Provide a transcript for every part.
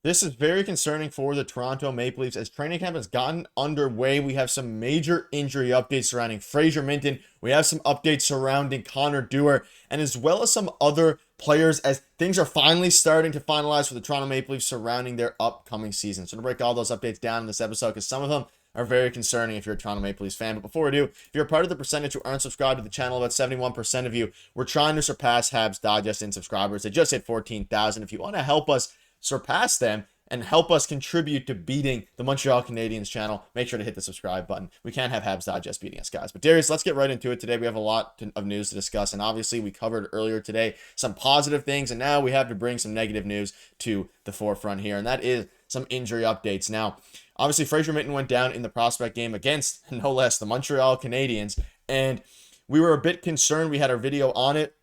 This is very concerning for the Toronto Maple Leafs as training camp has gotten underway. We have some major injury updates surrounding Fraser Minten. We have some updates surrounding Connor Dewar, and as well as some other players as things are finally starting to finalize for the Toronto Maple Leafs surrounding their upcoming season. So to break all those updates down in this episode, because some of them are very concerning if you're a Toronto Maple Leafs fan. But before we do, if you're a part of the percentage who aren't subscribed to the channel, about 71% of you, we're trying to surpass Habs Digest in subscribers. They just hit 14,000. If you want to help us surpass them and help us contribute to beating the Montreal Canadiens channel, make sure to hit the subscribe button. We can't have Habs Digest beating us, guys. But Darius, let's get right into it today. We have a lot of news to discuss, and obviously we covered earlier today some positive things, and now we have to bring some negative news to the forefront here, and that is some injury updates. Now, obviously Fraser Minten went down in the prospect game against, no less, the Montreal Canadiens, and we were a bit concerned. We had our video on it.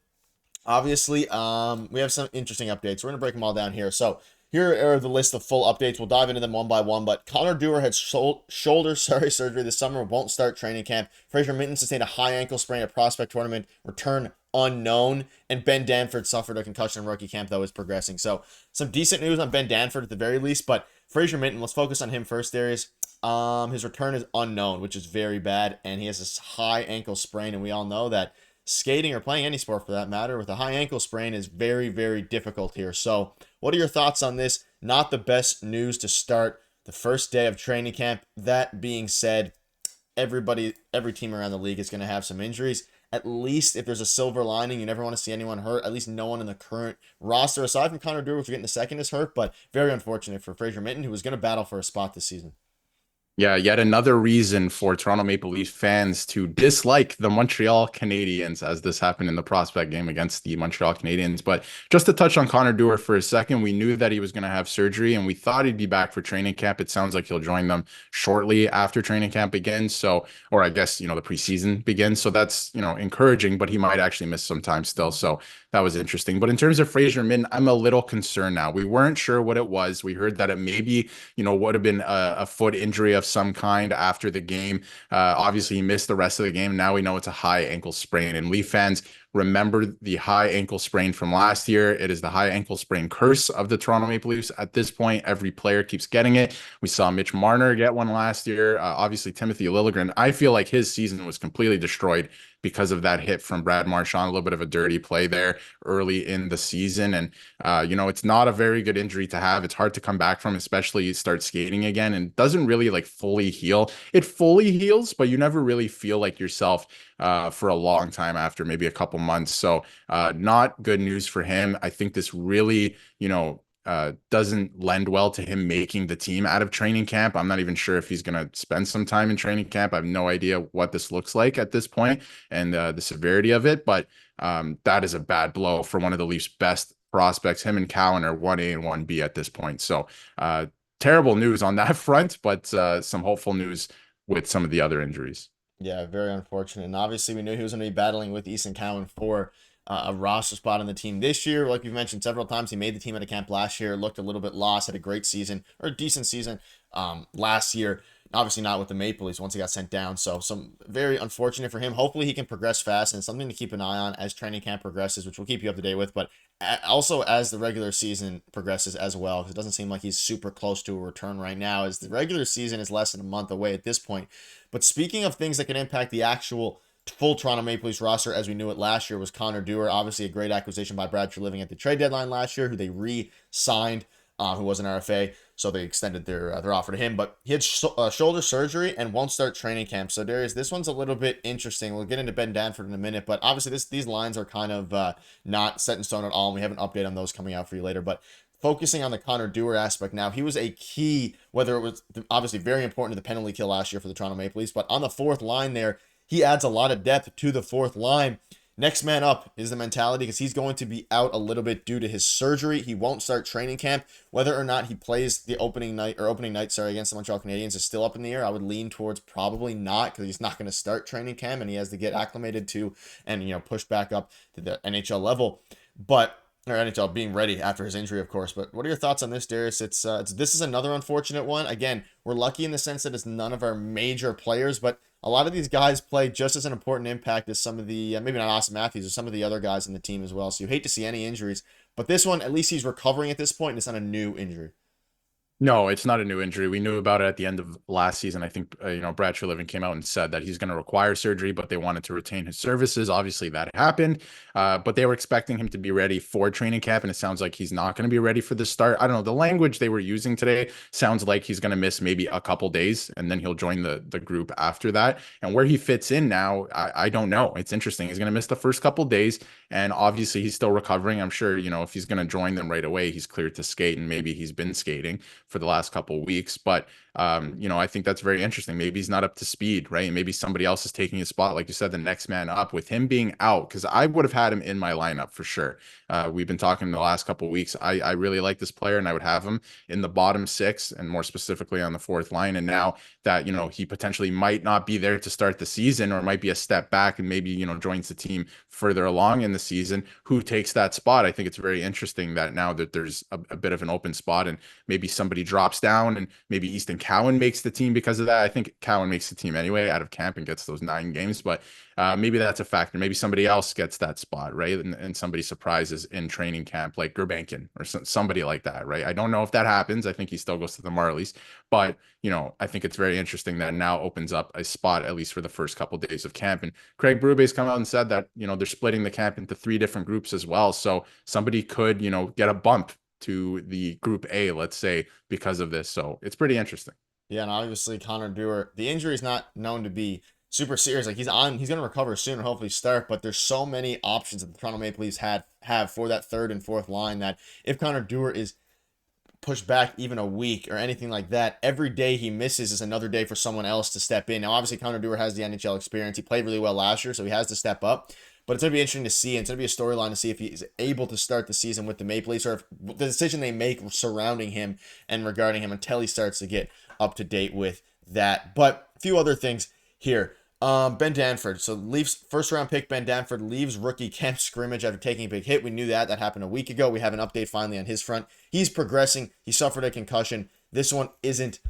Obviously, we have some interesting updates. We're going to break them all down here. So here are the list of full updates. We'll dive into them one by one, but Connor Dewar had shoulder surgery this summer, won't start training camp. Fraser Minten sustained a high ankle sprain at prospect tournament, return unknown, and Ben Danford suffered a concussion in rookie camp, though is progressing. So some decent news on Ben Danford at the very least, but Fraser Minten, let's focus on him first, Darius. His return is unknown, which is very bad, and he has this high ankle sprain, and we all know that skating or playing any sport for that matter with a high ankle sprain is very, very difficult here. So what are your thoughts on this? Not the best news to start the first day of training camp. That being said, every team around the league is going to have some injuries. At least if there's a silver lining, you never want to see anyone hurt. At least no one in the current roster, aside from Connor Dewar, if you're getting the second, is hurt. But very unfortunate for Fraser Minten, who was going to battle for a spot this season. Yeah, yet another reason for Toronto Maple Leafs fans to dislike the Montreal Canadiens, as this happened in the prospect game against the Montreal Canadiens. But just to touch on Connor Dewar for a second, we knew that he was going to have surgery and we thought he'd be back for training camp. It sounds like he'll join them shortly after training camp begins. So, or I guess, the preseason begins. So that's, encouraging, but he might actually miss some time still. So that was interesting. But in terms of Fraser Minten, I'm a little concerned now. We weren't sure what it was. We heard that it maybe, would have been a foot injury of some kind after the game. Obviously, he missed the rest of the game. Now we know it's a high ankle sprain. And Leaf fans, remember the high ankle sprain from last year. It is the high ankle sprain curse of the Toronto Maple Leafs. At this point, every player keeps getting it. We saw Mitch Marner get one last year. Obviously, Timothy Liljegren. I feel like his season was completely destroyed because of that hit from Brad Marchand, a little bit of a dirty play there early in the season. And, it's not a very good injury to have. It's hard to come back from, especially you start skating again, and doesn't really fully heal. It fully heals, but you never really feel like yourself for a long time after maybe a couple months. So not good news for him. I think this really, doesn't lend well to him making the team out of training camp. I'm not even sure if he's going to spend some time in training camp. I have no idea what this looks like at this point and the severity of it, but that is a bad blow for one of the Leafs' best prospects. Him and Cowan are 1A and 1B at this point. So terrible news on that front, but some hopeful news with some of the other injuries. Yeah, very unfortunate. And obviously, we knew he was going to be battling with Easton Cowan for a roster spot on the team this year. Like we've mentioned several times, he made the team out of camp last year, looked a little bit lost, had a great season or a decent season last year. Obviously not with the Maple Leafs once he got sent down. So some very unfortunate for him. Hopefully he can progress fast, and something to keep an eye on as training camp progresses, which we'll keep you up to date with. But also as the regular season progresses as well, because it doesn't seem like he's super close to a return right now, as the regular season is less than a month away at this point. But speaking of things that can impact the actual full Toronto Maple Leafs roster as we knew it last year was Connor Dewar. Obviously a great acquisition by Brad Living at the trade deadline last year, who they re-signed, who was an RFA. So they extended their offer to him, but he had shoulder surgery and won't start training camp. So Darius, this one's a little bit interesting. We'll get into Ben Danford in a minute, but obviously these lines are kind of not set in stone at all, and we have an update on those coming out for you later. But focusing on the Connor Dewar aspect now, he was a key, whether it was obviously very important to the penalty kill last year for the Toronto Maple Leafs, but on the fourth line there, he adds a lot of depth to the fourth line. Next man up is the mentality, because he's going to be out a little bit due to his surgery. He won't start training camp. Whether or not he plays the opening night against the Montreal Canadiens is still up in the air. I would lean towards probably not, because he's not going to start training camp and he has to get acclimated to and push back up to the NHL level. But or NHL being ready after his injury, of course. But what are your thoughts on this, Darius? This is another unfortunate one. Again, we're lucky in the sense that it's none of our major players, but a lot of these guys play just as an important impact as some of the, maybe not Austin Matthews, or some of the other guys in the team as well. So you hate to see any injuries. But this one, at least he's recovering at this point, and it's not a new injury. No, it's not a new injury. We knew about it at the end of last season. I think, Brad Treliving came out and said that he's going to require surgery, but they wanted to retain his services. Obviously, that happened, but they were expecting him to be ready for training camp, and it sounds like he's not going to be ready for the start. I don't know. The language they were using today sounds like he's going to miss maybe a couple days, and then he'll join the group after that. And where he fits in now, I don't know. It's interesting. He's going to miss the first couple days, and obviously he's still recovering. I'm sure, if he's going to join them right away, he's cleared to skate, and maybe he's been skating for the last couple of weeks. But I think that's very interesting. Maybe he's not up to speed, right? Maybe somebody else is taking his spot, like you said, the next man up. With him being out, because I would have had him in my lineup for sure. We've been talking the last couple of weeks. I really like this player, and I would have him in the bottom six, and more specifically on the fourth line. And now that he potentially might not be there to start the season, or might be a step back, and maybe joins the team further along in the season, who takes that spot? I think it's very interesting that now that there's a bit of an open spot, and maybe somebody drops down, and maybe Easton Cowan makes the team because of that. I think Cowan makes the team anyway out of camp and gets those 9 games, but maybe that's a factor. Maybe somebody else gets that spot, right? And somebody surprises in training camp, like Gerbankin or somebody like that, right? I don't know if that happens. I think he still goes to the Marlies, but I think it's very interesting that now opens up a spot, at least for the first couple of days of camp. And Craig Brube's come out and said that they're splitting the camp into 3 different groups as well, so somebody could get a bump to the group A, let's say, because of this. So it's pretty interesting. Yeah, and obviously Connor Dewar, the injury is not known to be super serious. Like he's going to recover soon and hopefully start, but there's so many options that the Toronto Maple Leafs have for that third and fourth line that if Connor Dewar is pushed back even a week or anything like that, every day he misses is another day for someone else to step in. Now, obviously, Connor Dewar has the NHL experience. He played really well last year, so he has to step up. But it's going to be interesting to see. And it's going to be a storyline to see if he's able to start the season with the Maple Leafs, or if the decision they make surrounding him and regarding him until he starts to get up to date with that. But a few other things here. Ben Danford. So Leafs first round pick Ben Danford leaves rookie camp scrimmage after taking a big hit. We knew that. That happened a week ago. We have an update finally on his front. He's progressing. He suffered a concussion. This one isn't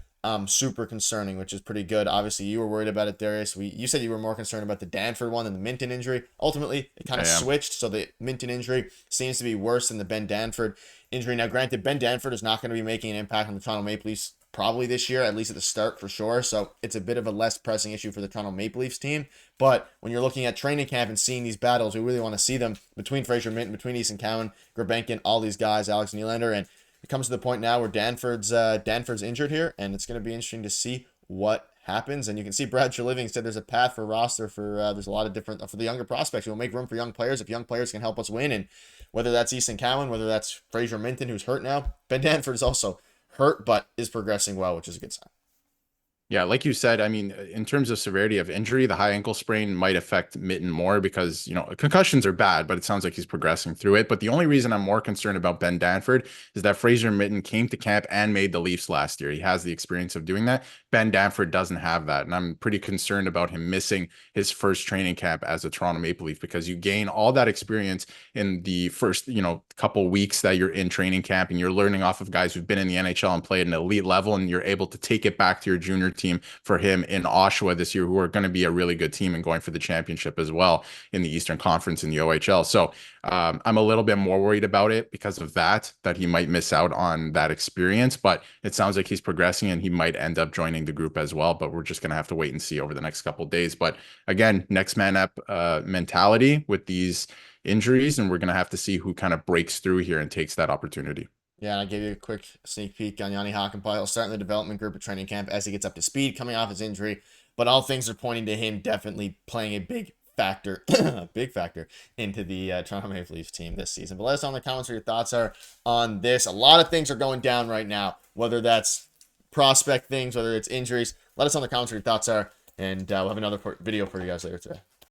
super concerning, which is pretty good. Obviously, you were worried about it, Darius. You said you were more concerned about the Danford one than the Minton injury. Ultimately, it kind of switched, so the Minton injury seems to be worse than the Ben Danford injury. Now, granted, Ben Danford is not going to be making an impact on the Toronto Maple Leafs probably this year, at least at the start for sure. So it's a bit of a less pressing issue for the Toronto Maple Leafs team. But when you're looking at training camp and seeing these battles, we really want to see them between Fraser Minton, between Easton Cowan, Gerbankin, all these guys, Alex Nylander, and it comes to the point now where Danford's injured here, and it's going to be interesting to see what happens. And you can see Brad Treliving said there's a path for roster for there's a lot of different for the younger prospects. We'll make room for young players if young players can help us win. And whether that's Easton Cowan, whether that's Fraser Minton, who's hurt now, Ben Danford is also hurt but is progressing well, which is a good sign. Yeah, like you said, I mean, in terms of severity of injury, the high ankle sprain might affect Mitten more because, concussions are bad, but it sounds like he's progressing through it. But the only reason I'm more concerned about Ben Danford is that Fraser Mitten came to camp and made the Leafs last year. He has the experience of doing that. Ben Danford doesn't have that. And I'm pretty concerned about him missing his first training camp as a Toronto Maple Leaf, because you gain all that experience in the first, couple weeks that you're in training camp, and you're learning off of guys who've been in the NHL and played at an elite level, and you're able to take it back to your junior team for him in Oshawa this year, who are going to be a really good team and going for the championship as well in the Eastern Conference in the OHL. So I'm a little bit more worried about it because of that he might miss out on that experience, but it sounds like he's progressing and he might end up joining the group as well, but we're just going to have to wait and see over the next couple of days. But again, next man up mentality with these injuries, and we're going to have to see who kind of breaks through here and takes that opportunity. Yeah, and I gave you a quick sneak peek on Yanni Hakanpää. He'll start in the development group at training camp as he gets up to speed, coming off his injury. But all things are pointing to him definitely playing a big factor, into the Toronto Maple Leafs team this season. But let us know in the comments what your thoughts are on this. A lot of things are going down right now, whether that's prospect things, whether it's injuries. Let us know in the comments what your thoughts are, and we'll have another video for you guys later today.